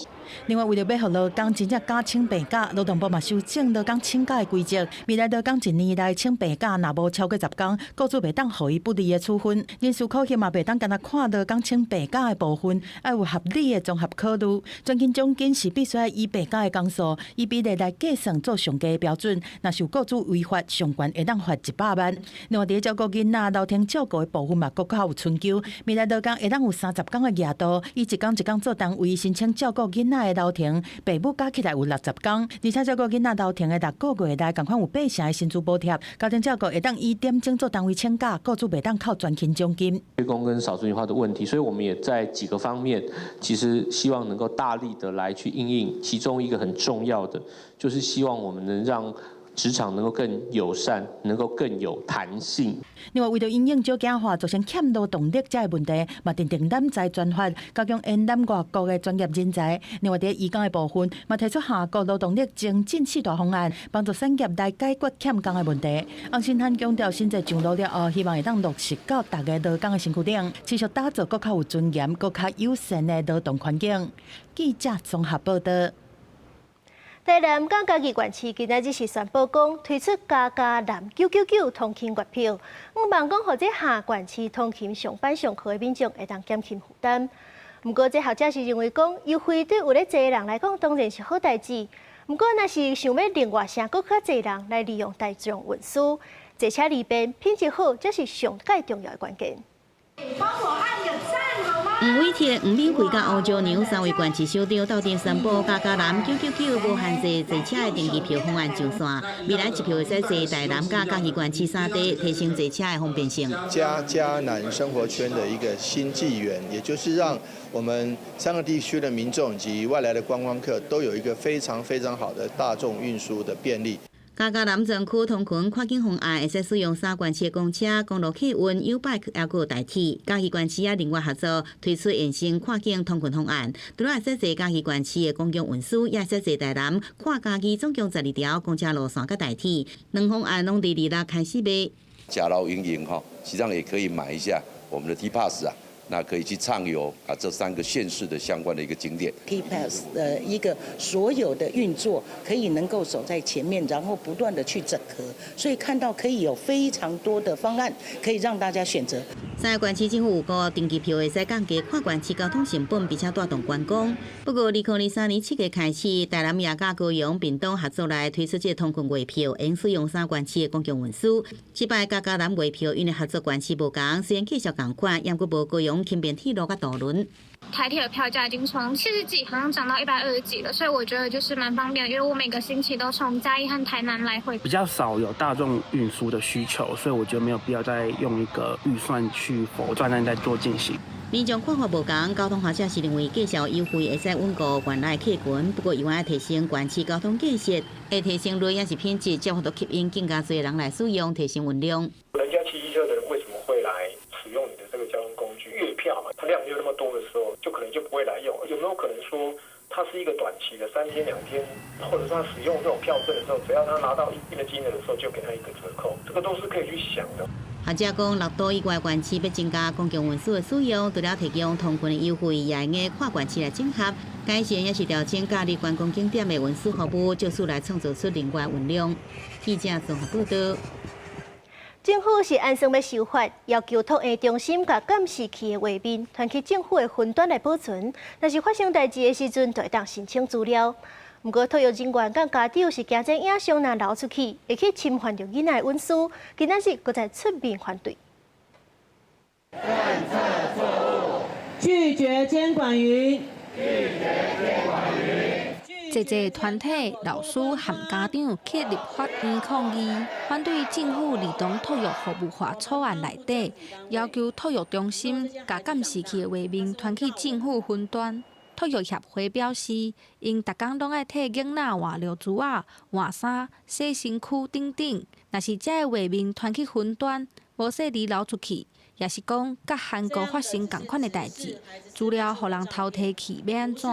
另外，为了要让劳工真正加请病假，劳动部嘛修正劳工请假的规则。未来劳工一年内请病假，若无超过10天，雇主袂当予伊不利的处分。人事考核嘛袂当干那看劳工请病假的部分，要有合理的综合考虑。专勤奖金是必须要以病假的工数以比例来计算做上加的标准。若是有雇主违法，上悬会当罚100万。另外，伫照顾囡仔、留停照顾的部分嘛，搁较有春秋。未来劳工会当有30天的额度，以一天做单位申请照顾囡仔的留停，父母加起来有60天，而且照顾囡仔留停的6个月内，共款有8成的薪资补贴。家庭照顾会当以点钟做单位请假，雇主袂当靠专勤奖金。缺工跟少子女化的问题，所以我们也在几个方面，其实希望能够大力的来去因应。其中一个很重要的，就是希望我们能让职场能够更友善，能够更有弹性。另外，为着因应少子化造成欠劳动力这个问题，嘛订定人才专法，加强延揽外国的专业人才。另外，在移工的部分，嘛提出下国劳动力增进4大方案，帮助产业来解决欠工的问题。洪新汉强调，新制上路了后，希望会当落实到大家劳工的身躯顶，持续打造更较有尊严、更较友善的劳动环境。记者综合报道。台南港嘉义县市今仔日是宣布讲推出家家南999通勤月票，希望讲，或者下县市通勤上班上课的民众会当减轻负担。不过，这学者是认为讲优惠对有咧坐人来讲当然是好代志。不过，若是想要另外请更较侪人来利用大众运输，坐车利便、品质好，这是上界重要的关键。帮我按个赞好吗？黄伟铁、黄敏惠甲吴昭娘3位县市首长斗阵宣布，家家南999无限制坐车的登记票方案上线，未来一票会使坐台南甲嘉义县市3地，提升坐车的方便性。嘉南生活圈的一个新纪元，也就是让我们3个地区的民众以及外来的观光客都有一个非常好的大众运输的便利。嘉嘉南庄区通勤跨境方案会使使用3县市的公车、公路客运、U-Bike 还有代替。嘉义县市也另外合作推出延伸跨境通勤方案，除了会使坐嘉义县市的公共运输，也会使坐台南跨嘉义总共12条公车路线甲代替。2方案拢伫2日开始卖。假劳营营哈，实际上也可以买一下我们的 T-Pass 啊。那可以去畅游这3个县市的相关的一个景点。T-Pass 的一个所有的运作可以能够走在前面，然后不断的去整合，所以看到可以有非常多的方案可以让大家选择。3个县市政府有个登记票会使降低跨县市交通成本，并且带动观光。不过，2023年7月开始，台南也甲高雄、屏东合作来推出这通勤月票，应使用3县市的公共运输。这摆嘉嘉南月票因为合作县市无同，虽然技术同款，也阁无高雄轻便铁路甲渡轮。台铁的票价已经从70几好像涨到120几了，所以我觉得就是蛮方便的，因为我每个星期都从嘉义和台南来回。比较少有大众运输的需求，所以我觉得没有必要再用一个预算去否专案在做进行。民众看法无同，交通学者是认为介绍优惠会使稳固原来客群，不过伊要提升县市交通建设，会提升率也是品质，才会吸引更加多人来使用，提升运量。人家骑机车的人为什么会来使用你的这个交通工具？月票嘛，它量没有那么多的时候，就可能就不会来用。有没有可能说，它是一个短期的3天2天，或者说他使用这种票证的时候，只要他拿到一定的金额的时候，就给他一个折扣，这个都是可以去想的。学者讲，6都以外县市要增加公共运输的使用，除了提供通勤的优惠，也应该跨县市来整合，改善也是调整假日观光景点的运输服务，就是来创造出另外运量。记者综合报道。政府是按算要修法，要求托运中心甲监视器的画面传去政府的云端来保存。若是发生代志的时阵，就会当申请资料。不过，托育人员甲家长是惊这影像若流出去，会去侵犯着囡仔的隐私，今仔日搁再出面反对。政策错误，拒绝监管云。这个团体老师和家长去立法院抗议，反对政府儿童托育服务法草案内底，要求托育中心甲监视器的画面传去政府云端。托育协会表示，因逐工拢爱替囡仔换尿珠啊、换衫、洗身躯等等。若是这个画面传去云端，无说你流出去，也是讲甲韩国发生同款的代志，资料互人偷摕去，要安怎？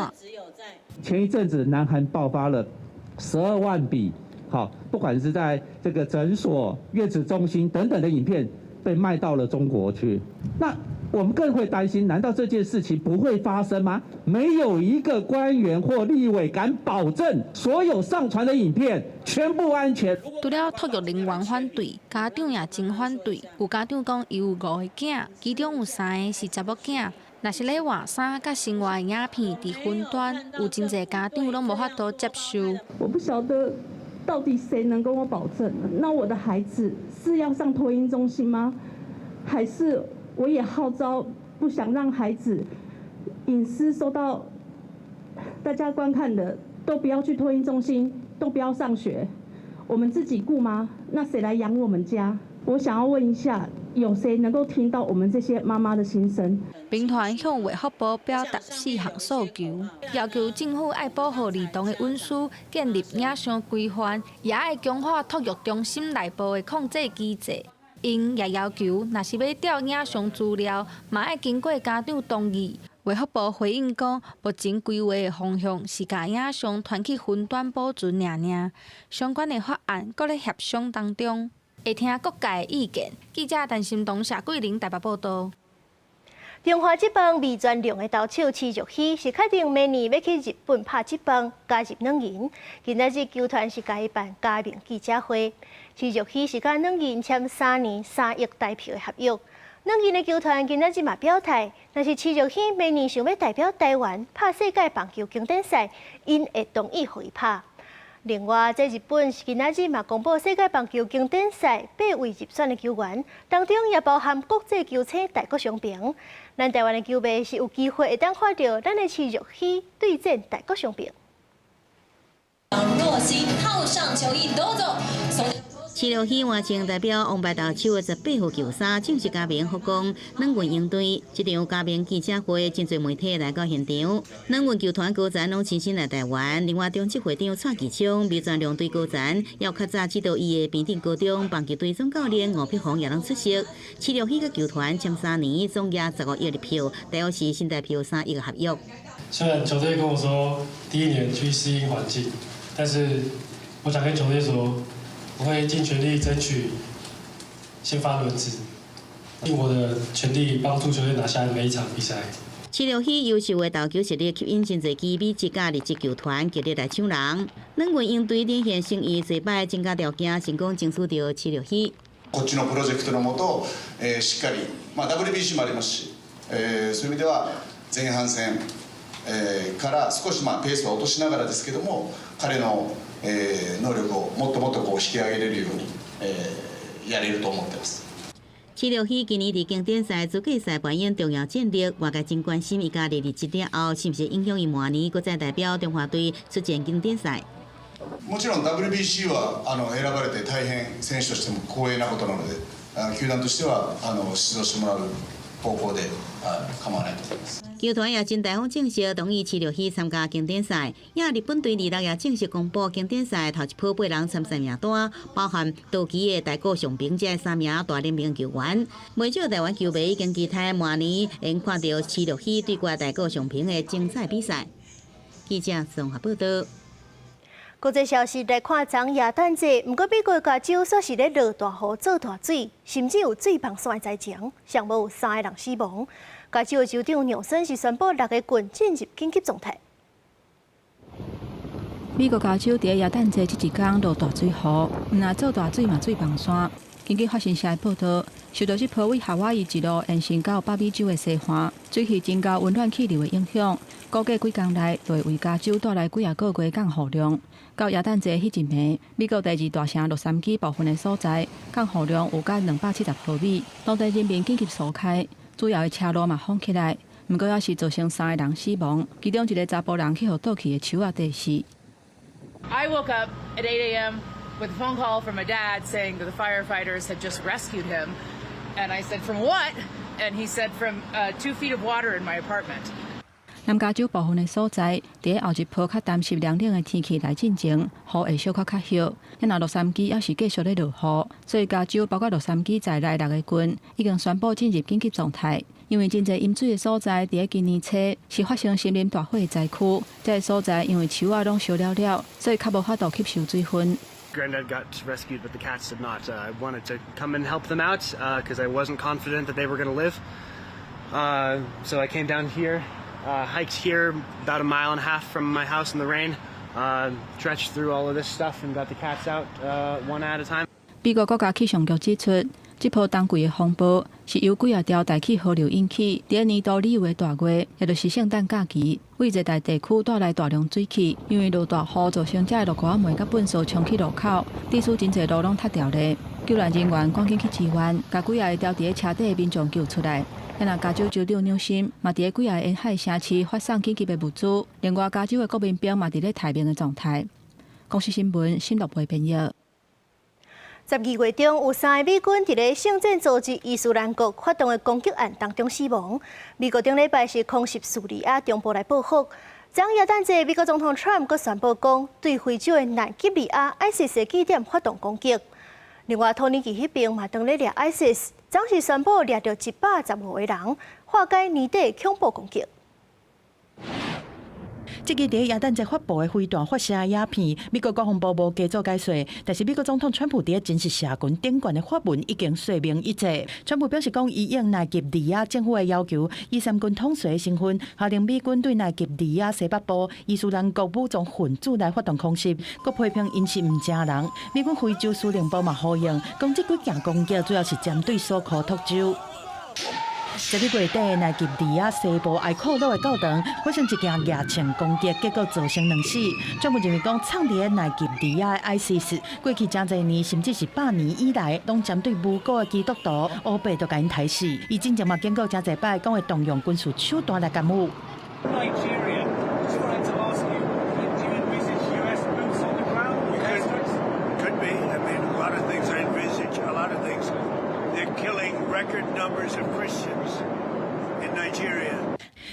前一阵子，南韩爆发了12万笔，不管是在这个诊所、月子中心等等的影片被卖到了中国去，那我们更会担心，难道这件事情不会发生吗？没有一个官员或立委敢保证所有上传的影片全部安全。除了托育人员反对，家长也真反对。有家长讲，伊有5个囝，其中有3个是查某囝。若是咧换衫甲生活影片伫云端，有真侪家长拢无法度接受。我不晓得到底谁能跟我保证，那我的孩子是要上托婴中心吗？还是我也号召不想让孩子隐私受到大家观看的，都不要去托婴中心，都不要上学，我们自己顾吗？那谁来养我们家？我想要问一下，有谁能够听到我们这些妈妈的心声？兵团向卫福部表达4项诉求，要求政府爱保护儿童的隐私，建立影像规范，也爱强化托育中心内部的控制机制。因也要求，若是要调影像资料，嘛爱经过家长同意。卫福部回应讲，目前规划的方向是把影像传去云端保存尔，相关的法案搁咧协商当中。会听各界的意见。记者陈心东、谢桂玲台北报道。中华职棒味全龙的投手徐若曦是确定明年要去日本拍职棒，加入软银。今仔日球团是举办加盟记者会，徐若曦是甲软银签3年3亿台票的合约。软银的球团今仔日嘛表态，若是徐若曦明年想要代表台湾拍世界棒球经典赛，因会同意互伊拍。另外，在日本今仔日嘛公布世界棒球经典赛8位入选的球员，当中也包含国际球星大谷翔平。咱台湾的球迷是有机会会当看到咱的徐若曦对战大谷翔平。若曦套上球衣，夺走。徐若曦完成代表王牌投手的18号球衫，正式加盟福冈软银鹰队。这场加盟记者会，真侪媒体来到现场。软银球团高层拢亲身来台湾，另外中职会长蔡其昌、味全龙队高层，也有较早指导伊的平顶高中棒球队总教练吴碧宏也拢出席。徐若曦甲球团签3年，总额15亿的票，大约是新台票3亿的合约。虽然球队跟我说第1年去适应环境，但是我想跟球队说。我会尽全力争取先发轮值，尽我的全力帮助球队拿下每一场比赛。徐若曦优秀的投球实力吸引真侪基美职甲日籍球团极力来抢人。软银鹰队连线胜意侪摆增加条件，成功争取到徐若曦。こっちのプロジェクトのもと、しっかり、WBC もありますし、そういう意味では前半戦、から少しペースは落としながらですけども、彼の能力をもっともっと引き上げれるように、やれると思ってます。徐若曦今年伫经典赛资格赛扮演重要战力，外界真关心伊家入职了后，是不是影响伊明年搁再代表中華隊出戰經典賽。もちろん WBC は選ばれて大変選手としても光栄なことなので、球団としては出場してもらう方向で構わないと思います。球团也真大方正式同意徐若曦参加经典赛，也日本队26也正式公布经典赛头一波8人参赛名单，包含道奇的大谷翔平这3名大联盟球员。不少台湾球迷已经期待明年能看到徐若曦对决大谷翔平的精彩比赛。记者综合报道。国际消息来看，昨夜等者，不过美国加州说是咧落大雨、做大水，甚至有水泵线灾情，尚无有3个人死亡。加州的州长纽森是宣布6个郡进入紧急状态。美国加州伫夜等者这一天落大水雨，毋但做大水嘛水泵线。根据发生社报道，受到这波为夏威夷一路延伸到北美洲的西环，水汽增加温暖气流的影响，估计几天内就会为加州带来几个月降雨量。到夜等者迄一暝，美国第2大城洛杉矶部分的所在降雨量有甲270毫米，当地人民紧急疏开，主要的车路嘛封起来。不过也是造成3个人死亡，其中一个查甫人去互倒去的树仔地死。I woke up at 8 a.m. with a phone call from my dad saying that the firefighters had just rescued him, and I said, "From what?" And he said, "From 2 feet of water in my apartment." 南加州部分的所在，伫后一波较淡湿凉冷的天气来进前，雨会小可较少。因若洛杉矶也是继续咧落雨，所以加州包括洛杉矶在内6个郡已经宣布进入紧急状态。因为真侪淹水的所在，伫今年初是发生森林大火的灾区，这个所在因为树仔拢烧了，所以较无法度吸收水分。Granddad got rescued, but the cats did not. I wanted to come and help them out because I wasn't confident that they were going to live. So I came down here, hiked here about 1.5 miles from my house in the rain, trenched through all of this stuff and got the cats out one at a time. 美国国家气象局指出，这波冬季的风暴是由几条大气河流引起。第年度2月大月，也就是圣诞假期，为热带地区带来大量水汽，因为落大雨造成这落雨梅甲粪扫冲去路口，地区真侪路拢塌掉咧。救援人员赶紧去支援，把几个掉伫车底的民众救出来。因为加州州长纽森嘛伫几个沿海城市发送紧急的物资，另外加州的国民兵嘛伫咧待命的状态。公司新闻新闻部编译。12月中，有3个美军伫咧圣战组织伊斯兰国发动的攻击案当中死亡。美国顶礼拜是空袭叙利亚中部来报复。昨夜等者，美国总统 Trump 阁宣布讲，对非洲的南吉利亚 ISIS 的据点发动攻击。另外，土耳其迄边嘛当咧掠 ISIS， 昨是宣布掠到115个人，化解年底恐怖攻击。这个伫耶诞节发布的飞弹发射影片，美国国防部无加做解说，但是美国总统川普伫真实社群顶悬的发文已经说明一切。川普表示讲，伊应奈及利亚政府的要求，以三军统帅的身份，下令美军对奈及利亚西北部伊斯兰国武装分子来发动空袭，佮批评因是毋正人。美军非洲司令部嘛呼应，讲这几件攻击主要是针对苏库托州。11月底，奈及利亚西部埃库鲁的教堂发生一件夜情攻击，结果造成2死。专门认为讲，创立奈及利亚的 ISIS， 过去真侪年，甚至是100年以来，拢针对无辜的基督徒，欧北都甲因杀死。伊真正嘛经过真侪摆，讲会动用军事手段来干预。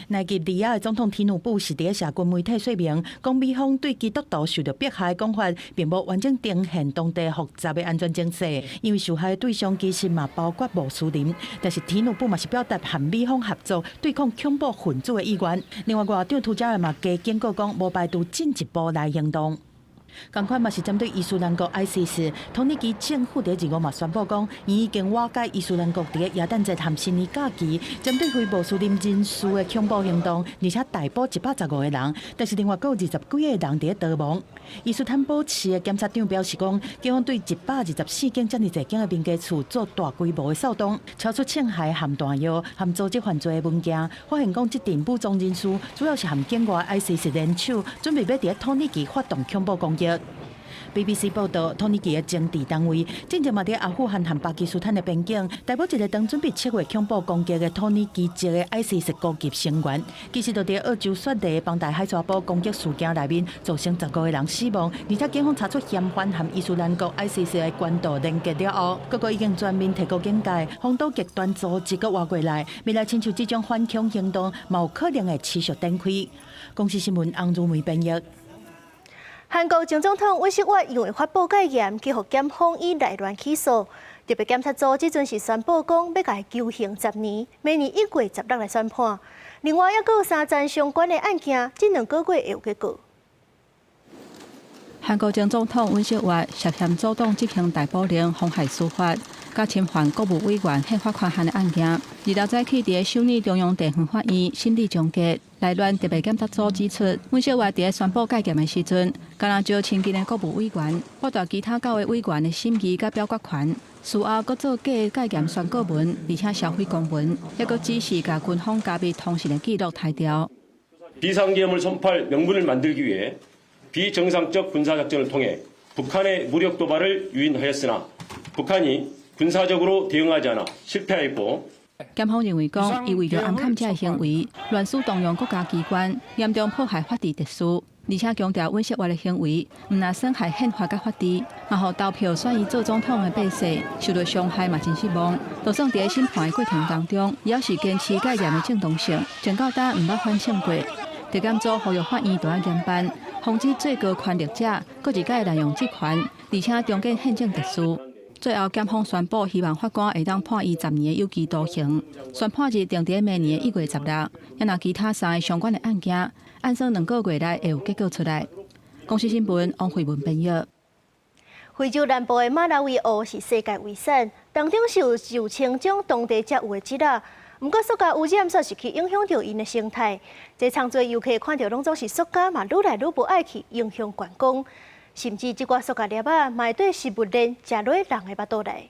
奈及利亚的总统提努布是伫社群媒体说明，讲美方对基督徒受到迫害讲法，并无完整呈现当地复杂的安全情势，因为受害对象其实嘛包括穆斯林。但是提努布嘛是表达和美方合作对抗恐怖分子的意愿。另外，外长图加尔嘛加警告讲，无排除进一步来行动。同款嘛是针对伊斯兰国 ISIS， 土耳其政府伫2月嘛宣布讲，伊已经瓦解伊斯兰国伫耶诞节和新年假期针对非穆斯林人士的恐怖行动，而且逮捕115个人，但是另外还有20几个人伫逃亡。伊斯坦堡市的检察长表示讲，警方对124间遮尔侪间的民家厝做大规模的扫动，超出侵害含弹药、含组织犯罪的物件，发现讲这阵武装人士主要是含境外 ISIS 联手，准备要伫土耳其发动恐怖攻击。BBC 报道，土耳其的政治单位正嘛伫阿富汗和巴基斯坦的边境逮捕一个当准备7月恐怖攻击的土耳其籍的 ISIS 高级成员。其实，就伫澳洲雪梨邦大海沙堡攻击事件内面，造成15个人死亡，而且警方查出嫌犯和伊斯兰国 ISIS 的关岛连结了后，各国已经全面提高警戒，防堵极端组织搁活过来。未来亲像这种反恐行动，嘛有可能会持续展开。公司新闻洪如梅编译。韩国前总统尹锡悦因为发布戒严，去互检方以内乱起诉。特别检察组即阵是宣布讲，要甲伊求刑10年，明年1月16来宣判。另外，还阁有3件相关的案件，这2个月会有结果。韩国前总统尹锡悦涉嫌阻挡执行逮捕令、妨害司法、甲侵犯国务委员宪法权限的案件，2日早起伫首尔中央地方法院审理终结。内乱特别检察组指出，尹锡悦伫宣布戒严的时阵，敢若招亲近的国务委员，剥夺其他9位委员的审议甲表决权。事后，佫做假戒严宣告文，而且销毁公文，还佫指示甲军方加密通讯的记录拆掉。 비상계엄을 선포할 명분을 만들기 위해 비정상적 군사작전을 통해 북한의 무력 도발을 유인하였으나 북한이 군사적으로 대응하지 않아 실패하였고 检方认为讲，伊为着暗砍这个行为，乱使动用国家机关，严重破坏法治秩序，而且强调尹锡悦的行为毋但损害宪法甲法治，嘛互投票选伊做总统的百姓受到伤害嘛真失望。就算伫审判的过程当中，也是坚持戒严的正当性，警告他毋捌反省过。特检组呼吁法院都要严办，防止最高权力者各一概滥用职权，而且重建宪政秩序。 最后，检方宣布，希望法官会当判伊10年的有期徒刑。宣判日定伫明年1月16日，也若其他3个相关的案件，按算2个月内会有结果出来。公司新闻王慧文编译。非洲南部的马拉维湖是世界遗产，当中是有受青种当地才有的植啊。不过，塑胶污染煞是去影响到因的生态。这常侪游客看到拢总是塑胶嘛，愈来愈无爱去，影响观光。 甚至这挂塑胶粒啊，嘛会对食物链食落人的腹肚内。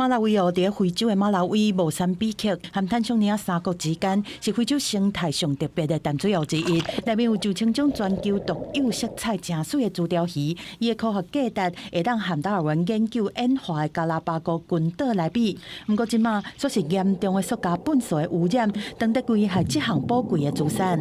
马拉维伫非洲的马拉维、莫桑比克和坦桑尼亚三国之间，是非洲生态上特别的淡水湖之一。内面有9000种全球独有、色彩正水的珠条鱼，伊的科学价值会当和达尔文研究演化的加拉巴哥群岛来比。不过，即马却是严重的塑胶粪扫的污染，当得危害这项宝贵的资产。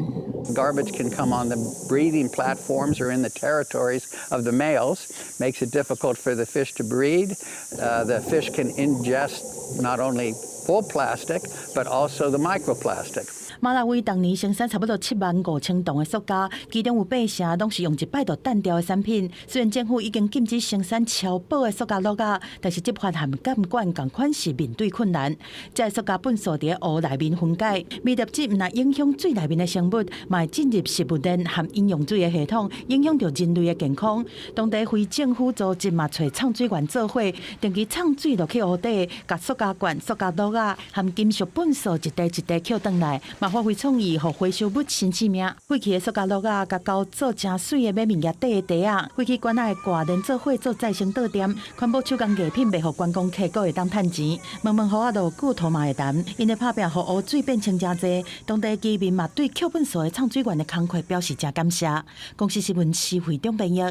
Garbage can come on the breeding platforms or in the territories of the males, makes it difficult for the fish to breed. The fish can ingest not only full plastic, but also the microplastic. 马拉维当年生产差不多75000吨的塑胶，其中有8成拢是用一摆就单调的产品。虽然政府已经禁止生产超薄的塑胶落架，但是执法和监管同款是面对困难。这塑胶粪扫伫湖内面分解，微粒子唔但影响水内面的生物，嘛会进入食物链和饮用水的系统，影响到人类的健康。当地非政府组织嘛找唱水员做伙，定期唱水落去湖底，甲塑胶管、塑胶落架和金属粪扫一袋一袋捡回来。发挥创意，互回收物新生命。废弃的塑胶落架，甲交做正水的买物业底的地啊，废弃管仔的挂连做伙做再生倒店，环保手工艺品卖互观光客，阁会当趁钱。问问好啊，落骨头嘛会谈，因为拍拼，互湖水变清真济。当地居民嘛对捡粪扫的唱水员的工课表示真感谢。公司新闻市会长编译。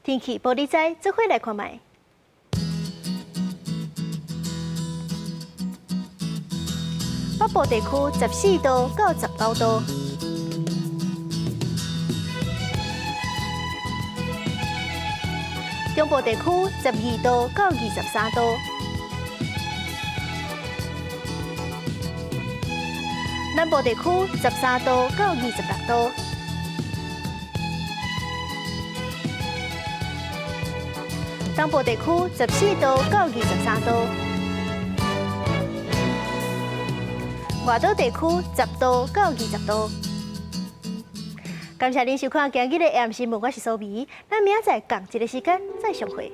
天气玻璃仔，做伙来看卖。北部地区14度到19度，中部地区12度到23度，南部地区13度到26度，东部地区14度到23度。外岛地区10度到20度。感谢您收看今日的 AM 新闻，我是苏眉，咱明仔载同一个时间再相会。